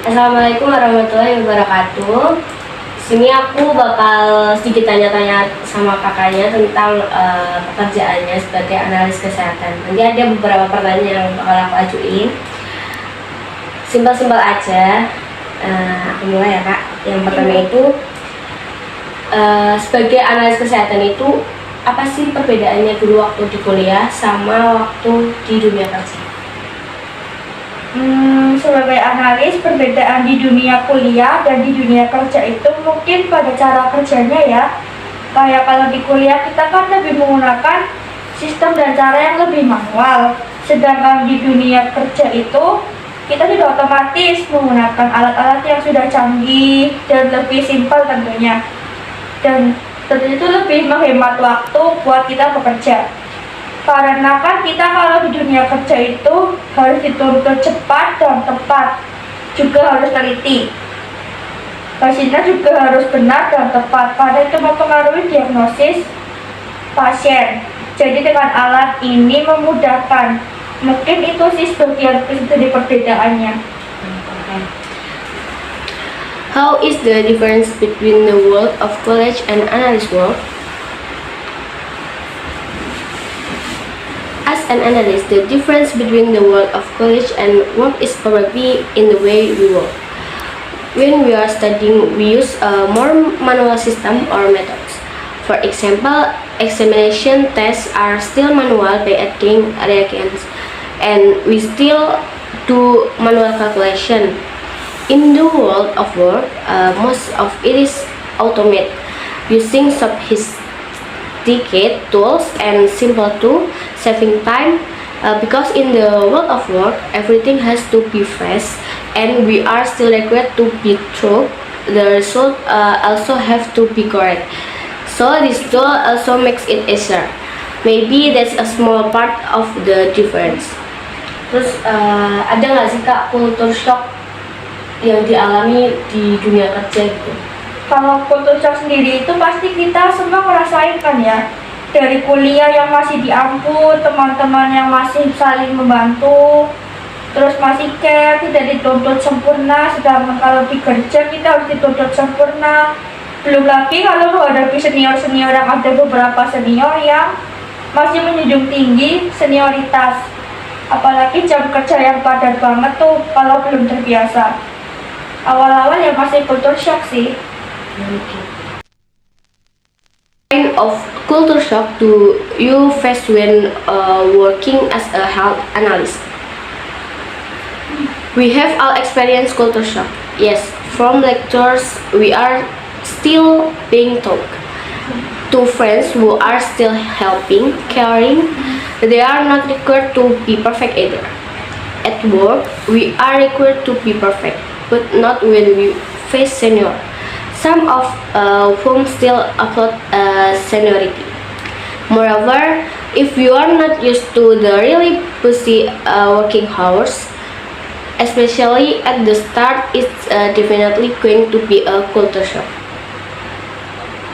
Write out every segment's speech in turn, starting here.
Assalamualaikum warahmatullahi wabarakatuh. Sini aku bakal sedikit tanya-tanya sama kakaknya tentang pekerjaannya sebagai analis kesehatan. Nanti ada beberapa pertanyaan yang bakal aku ajuin. Simpel-simpel aja. Aku mulai ya kak. Yang pertama itu sebagai analis kesehatan itu apa sih perbedaannya dulu waktu di kuliah sama waktu di dunia kerja? Sebagai analis, perbedaan di dunia kuliah dan di dunia kerja itu mungkin pada cara kerjanya ya. Kayak kalau di kuliah kita kan lebih menggunakan sistem dan cara yang lebih manual. Sedangkan di dunia kerja itu kita sudah otomatis menggunakan alat-alat yang sudah canggih dan lebih simpel tentunya. Dan tentu itu lebih menghemat waktu buat kita bekerja. Karena kan kita kalau di dunia kerja itu harus dituntut cepat dan tepat, juga harus teliti. Hasilnya juga harus benar dan tepat, karena itu mempengaruhi diagnosis pasien. Jadi dengan alat ini memudahkan. Mungkin itu sih sebagian dari perbedaannya. How is the difference between the world of college and analyst work? As an analyst, the difference between the world of college and work is probably in the way we work. When we are studying, we use a more manual system or methods. For example, examination tests are still manual by adding reagents, and we still do manual calculation. In the world of work, most of it is automated using sophisticated tools and simple tools, saving time because in the world of work everything has to be fast and we are still required to be true. The result also have to be correct, so this tool also makes it easier. Maybe that's a small part of the difference. Terus ada nggak sih kak culture shock yang dialami di dunia kerja gitu? Kalau culture shock sendiri itu pasti kita semua ngerasain kan ya. Dari kuliah yang masih diamput, teman-teman yang masih saling membantu, terus masih care, tidak dituntut sempurna. Sedangkan kalau di kerja kita harus dituntut sempurna. Belum lagi kalau menghadapi senior-senior, yang ada beberapa senior yang masih menjunjung tinggi senioritas. Apalagi jam kerja yang padat banget tuh kalau belum terbiasa. Awal-awal ya masih culture shock sih. Kind of culture shock do you face when working as a health analyst? We have all experienced culture shock. Yes, from lectures we are still being taught. To friends who are still helping, caring, they are not required to be perfect either. At work, we are required to be perfect, but not when we face senior. Some of whom still uphold seniority. Moreover, if you are not used to the really busy working hours, especially at the start, it's definitely going to be a culture shock.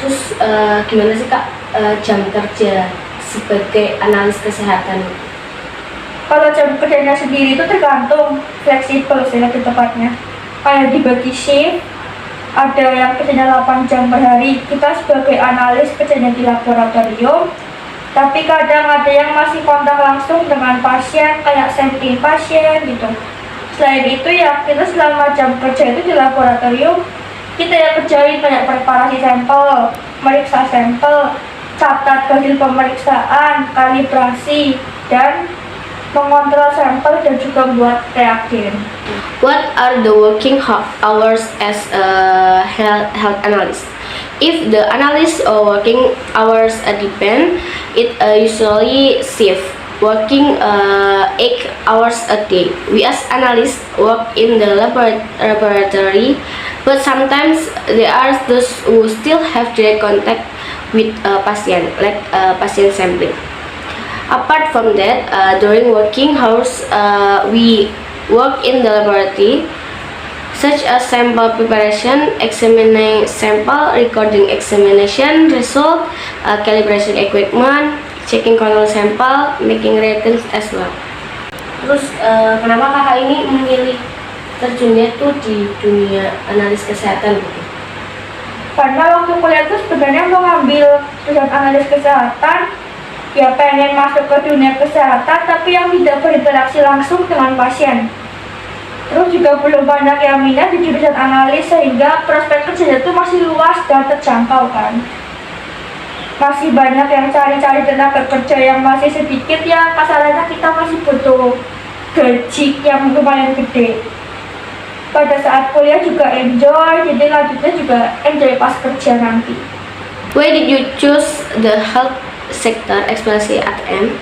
Terus gimana sih kak jam kerja sebagai analis kesehatan? Kalau jam kerjanya sendiri itu tergantung, fleksibel sih lebih tepatnya. Kayak dibagi shift, ada yang kerjanya 8 jam per hari. Kita sebagai analis kerjanya di laboratorium, tapi kadang ada yang masih kontak langsung dengan pasien, kayak sampling pasien gitu. Selain itu ya kita selama jam kerja itu di laboratorium, kita ya kerjain kayak preparasi sampel, meriksa sampel, catat hasil pemeriksaan, kalibrasi, dan mengontrol sampel dan juga buat reagen. What are the working hours as a health analyst? If the analyst working hours depend, it usually shift, working 8 hours a day. We as analysts work in the laboratory, but sometimes there are those who still have direct contact with patient, like patient sampling. Apart from that, during working hours, we work in the laboratory, such as sample preparation, examining sample, recording examination result, calibration equipment, checking control sample, making reagents as well. Terus kenapa kakak ini memilih terjunnya tuh di dunia analis kesehatan gitu? Karena waktu kuliah itu sebenarnya mau ngambil jurusan analis kesehatan, ya pengen masuk ke dunia kesehatan tapi yang tidak berinteraksi langsung dengan pasien. Terus juga belum banyak yang minat di jurusan analis sehingga prospek kerjanya itu masih luas dan terjangkau kan. Masih banyak yang cari-cari tenaga kerja yang masih sedikit, ya masalahnya kita masih butuh gaji yang lumayan gede. Pada saat kuliah juga enjoy, jadi lanjutnya juga enjoy pas kerja nanti. Why did you choose the health sector, especially at M?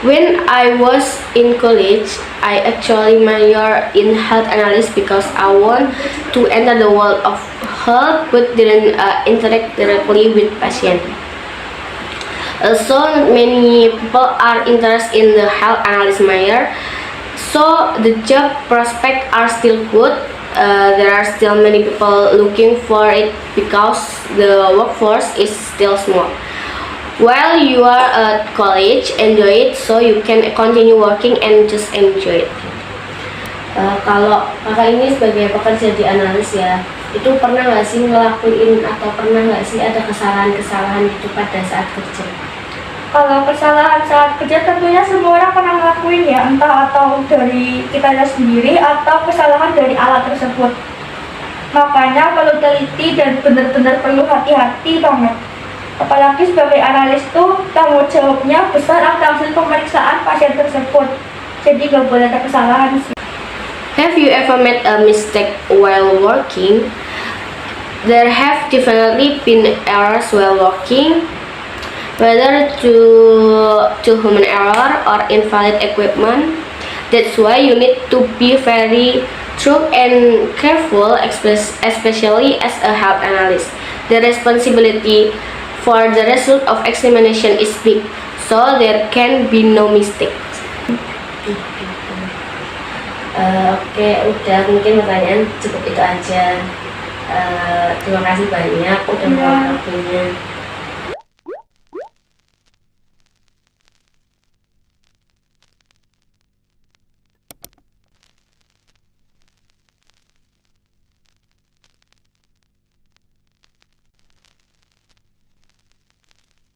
When I was in college, I actually majored in health analysis because I want to enter the world of health but didn't interact directly with patients. Also, not many people are interested in the health analysis major, so the job prospects are still good. There are still many people looking for it because the workforce is still small. While you are at college, enjoy it so you can continue working and just enjoy it. Kalau kakak ini sebagai pekerja di analis ya, itu pernah nggak sih ngelakuin atau pernah nggak sih ada kesalahan-kesalahan itu pada saat kerja? Kalau kesalahan saat kerja tentunya semua orang pernah ngelakuin ya, entah atau dari kitanya sendiri atau kesalahan dari alat tersebut. Makanya perlu teliti dan benar-benar perlu hati-hati banget. Apalagi sebagai analis tuh tanggung jawabnya besar atas hasil pemeriksaan pasien tersebut. Jadi gak boleh ada kesalahan sih. Have you ever made a mistake while working? There have definitely been errors while working, whether to human error or invalid equipment. That's why you need to be very thorough and careful, especially as a health analyst. The responsibility for the result of examination is big, so there can be no mistakes. Oke, udah mungkin pertanyaan cukup itu aja. Terima kasih banyak udah mau waktunya.